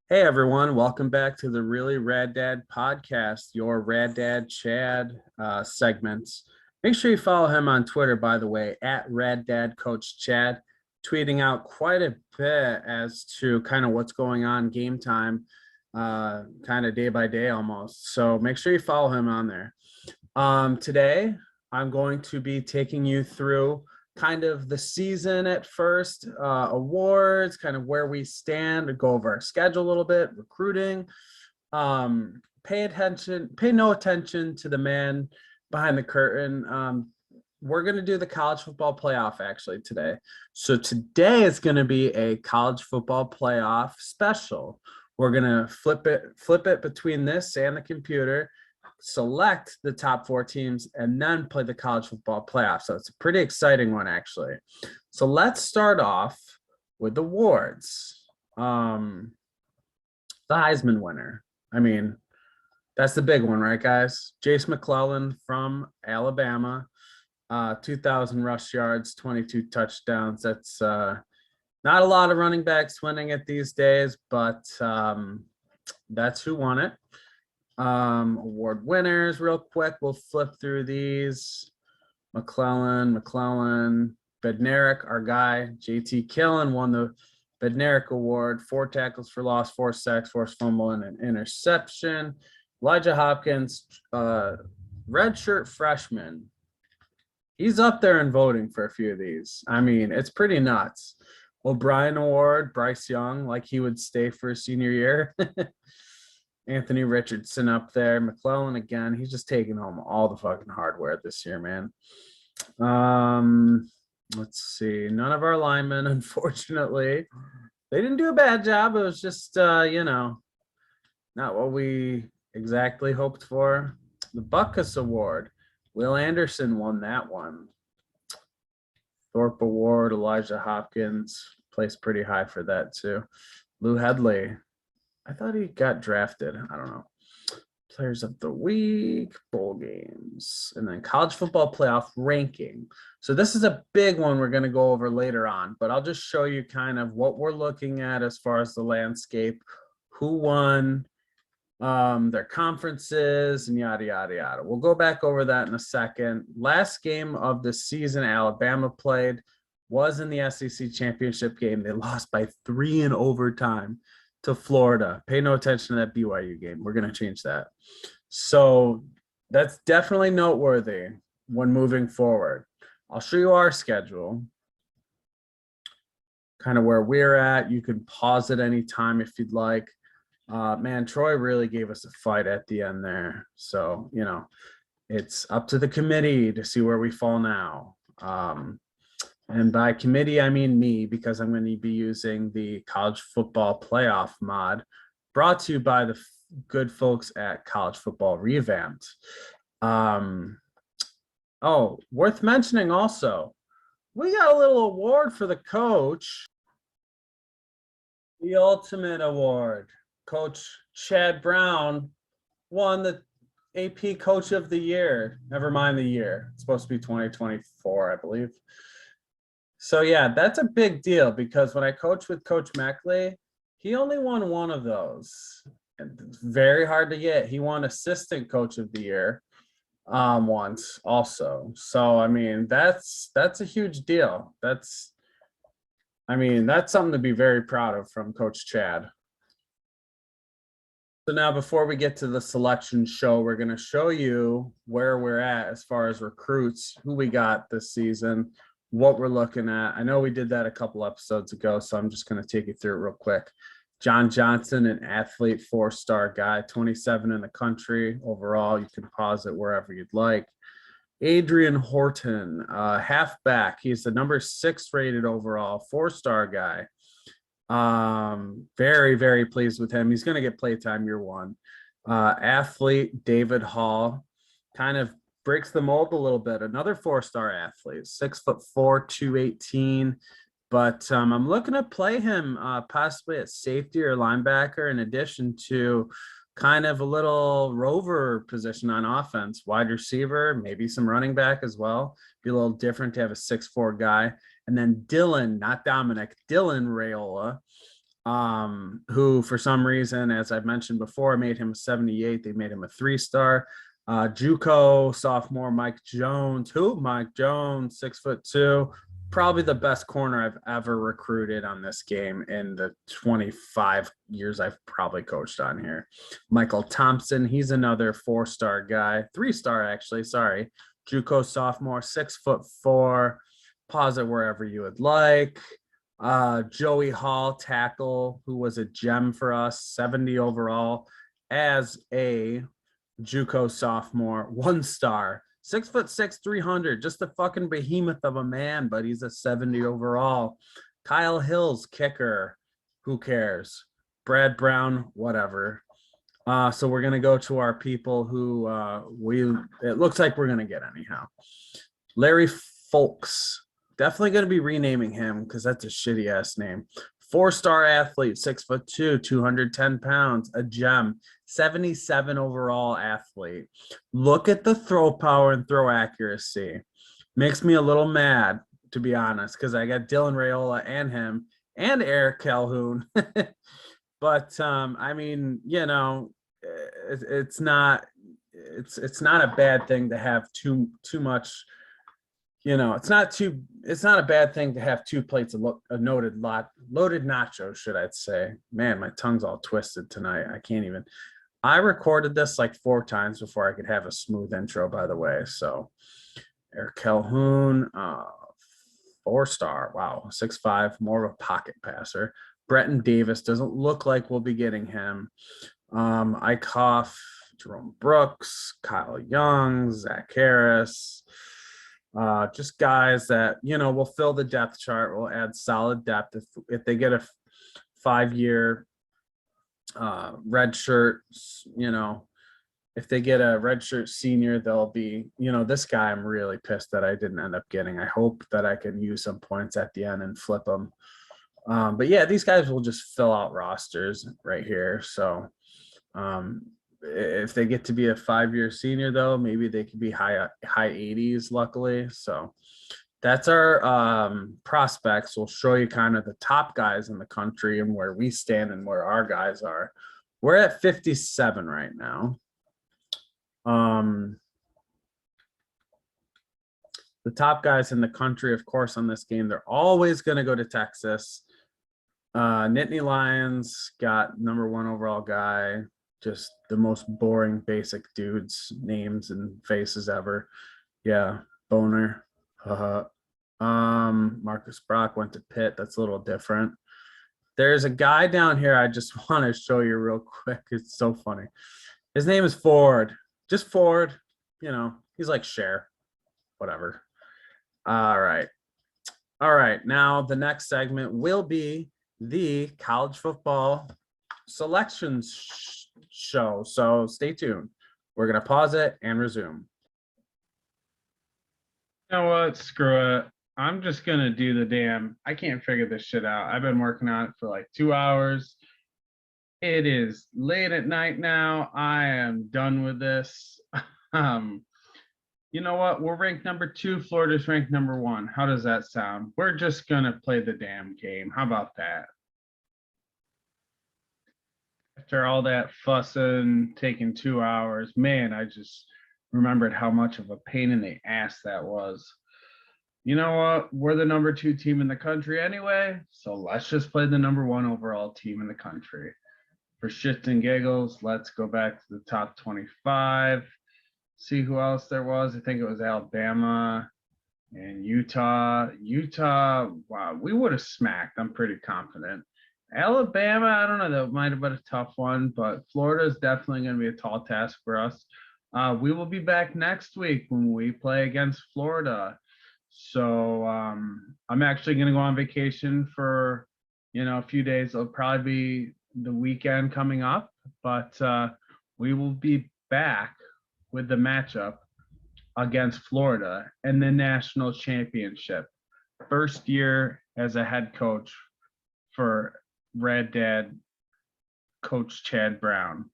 Hey everyone, welcome back to the Really Rad Dad Podcast, your Rad Dad Chad segments. Make sure you follow him on Twitter, by the way, at Rad Dad Coach Chad, tweeting out quite a bit as to kind of what's going on game time, kind of day by day almost. So make sure you follow him on there. Today, I'm going to be taking you through kind of the season at first, awards, kind of where we stand, to go over our schedule a little bit, recruiting. Pay no attention to the man behind the curtain. We're going to do the college football playoff actually today. So today is going to be a college football playoff special. We're going to flip it between this and the computer, select the top four teams, and then play the college football playoff. So it's a pretty exciting one, actually. So let's start off with the awards. The Heisman winner. I mean, that's the big one, right, guys? Jace McClellan from Alabama, 2,000 rush yards, 22 touchdowns. That's not a lot of running backs winning it these days, but that's who won it. Award winners real quick. We'll flip through these. McClellan, Bednarik, our guy. JT Killen won the Bednarik Award. 4 tackles for loss, 4 sacks, forced fumble, and an interception. Elijah Hopkins, redshirt freshman. He's up there in voting for a few of these. I mean, it's pretty nuts. O'Brien Award, Bryce Young, like he would stay for his senior year. Anthony Richardson up there. McClellan again. He's just taking home all the fucking hardware this year, man. Let's see. None of our linemen, unfortunately. They didn't do a bad job. It was just, not what we exactly hoped for. The Butkus Award. Will Anderson won that one. Thorpe Award, Elijah Hopkins. Placed pretty high for that, too. Lou Headley. I thought he got drafted. I don't know. Players of the week, bowl games, and then college football playoff ranking. So this is a big one we're going to go over later on, but I'll just show you kind of what we're looking at as far as the landscape, who won, their conferences, and yada, yada, yada. We'll go back over that in a second. Last game of the season Alabama played was in the SEC championship game. They lost by 3 in overtime to Florida. Pay no attention to that BYU game. We're going to change that. So that's definitely noteworthy when moving forward. I'll show you our schedule, kind of where we're at. You can pause at any time if you'd like. Man, Troy really gave us a fight at the end there. So, it's up to the committee to see where we fall now. And by committee, I mean me, because I'm going to be using the college football playoff mod brought to you by the good folks at College Football Revamped. Worth mentioning also, we got a little award for the coach. The ultimate award. Coach Chad Brown won the AP Coach of the Year. Never mind the year. It's supposed to be 2024, I believe. So, yeah, that's a big deal because when I coached with Coach Meckley, he only won one of those. And it's very hard to get. He won Assistant Coach of the Year once also. So, I mean, that's a huge deal. That's something to be very proud of from Coach Chad. So now before we get to the selection show, we're going to show you where we're at as far as recruits, who we got this season, what we're looking at. I know we did that a couple episodes ago, so I'm just going to take you through it real quick. John Johnson, an athlete, 4-star guy, 27 in the country overall. You can pause it wherever you'd like. Adrian Horton, halfback. He's the number 6 rated overall, 4-star guy. Very, very pleased with him. He's going to get playtime year 1. Athlete, David Hall, kind of breaks the mold a little bit. Another 4-star athlete, 6'4", 218. But I'm looking to play him possibly at safety or linebacker, in addition to kind of a little rover position on offense, wide receiver, maybe some running back as well. Be a little different to have a 6'4" guy. And then Dylan, not Dominic, Dylan Raiola, who for some reason, as I've mentioned before, made him a 78. They made him a 3-star. JUCO sophomore Mike Jones, 6'2", probably the best corner I've ever recruited on this game in the 25 years I've probably coached on here. Michael Thompson, he's another 4-star guy, 3-star actually, sorry. JUCO sophomore, 6'4", pause it wherever you would like. Joey Hall, tackle, who was a gem for us, 70 overall as a JUCO sophomore, 1-star, 6'6", 300, just a fucking behemoth of a man, but he's a 70 overall. Kyle Hills, kicker, who cares? Brad Brown, whatever. So we're gonna go to our people who it looks like we're gonna get anyhow. Larry Folks, definitely gonna be renaming him because that's a shitty ass name. 4-star athlete, 6'2", 210 pounds, a gem, 77 overall athlete. Look at the throw power and throw accuracy. Makes me a little mad, to be honest, because I got Dylan Raiola and him and Eric Calhoun. But I mean, it's not a bad thing to have too much. It's not a bad thing to have 2 plates of loaded nachos, should I say. Man, my tongue's all twisted tonight. I recorded this like 4 times before I could have a smooth intro, by the way. So Eric Calhoun, 4-star. Wow. 6'5", more of a pocket passer. Bretton Davis, doesn't look like we'll be getting him. Eichhoff, Jerome Brooks, Kyle Young, Zach Harris. Just guys that, will fill the depth chart, will add solid depth. If they get a 5-year red shirt, if they get a red shirt senior, they'll be, this guy I'm really pissed that I didn't end up getting. I hope that I can use some points at the end and flip them. But yeah, these guys will just fill out rosters right here. So if they get to be a 5-year senior, though, maybe they could be high 80s, luckily. So that's our prospects. We'll show you kind of the top guys in the country and where we stand and where our guys are. We're at 57 right now. The top guys in the country, of course, on this game, they're always going to go to Texas. Nittany Lions got #1 overall guy, just the most boring basic dudes, names and faces ever. Yeah, Boner. Marcus Brock went to Pitt. That's a little different. There's a guy down here I just want to show you real quick. It's so funny. His name is Ford. Just Ford. He's like Cher. Whatever. All right. Now the next segment will be the college football selections show. So stay tuned. We're going to pause it and resume. You know what? Screw it. I'm just going to do I can't figure this shit out. I've been working on it for like 2 hours. It is late at night now. I am done with this. You know what? We're ranked #2. Florida's ranked #1. How does that sound? We're just going to play the damn game. How about that? After all that fussing, taking 2 hours, man, I just remembered how much of a pain in the ass that was. You know what? We're the #2 team in the country anyway, so let's just play the #1 overall team in the country. For shits and giggles, let's go back to the top 25. See who else there was. I think it was Alabama and Utah. Wow, we would have smacked. I'm pretty confident. Alabama, I don't know. That might have been a tough one, but Florida is definitely going to be a tall task for us. We will be back next week when we play against Florida. So I'm actually going to go on vacation for, a few days. It'll probably be the weekend coming up, but we will be back with the matchup against Florida in the national championship. First year as a head coach for Rad Dad, Coach Chad Brown.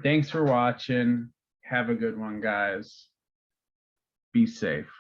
Thanks for watching. Have a good one, guys. Be safe.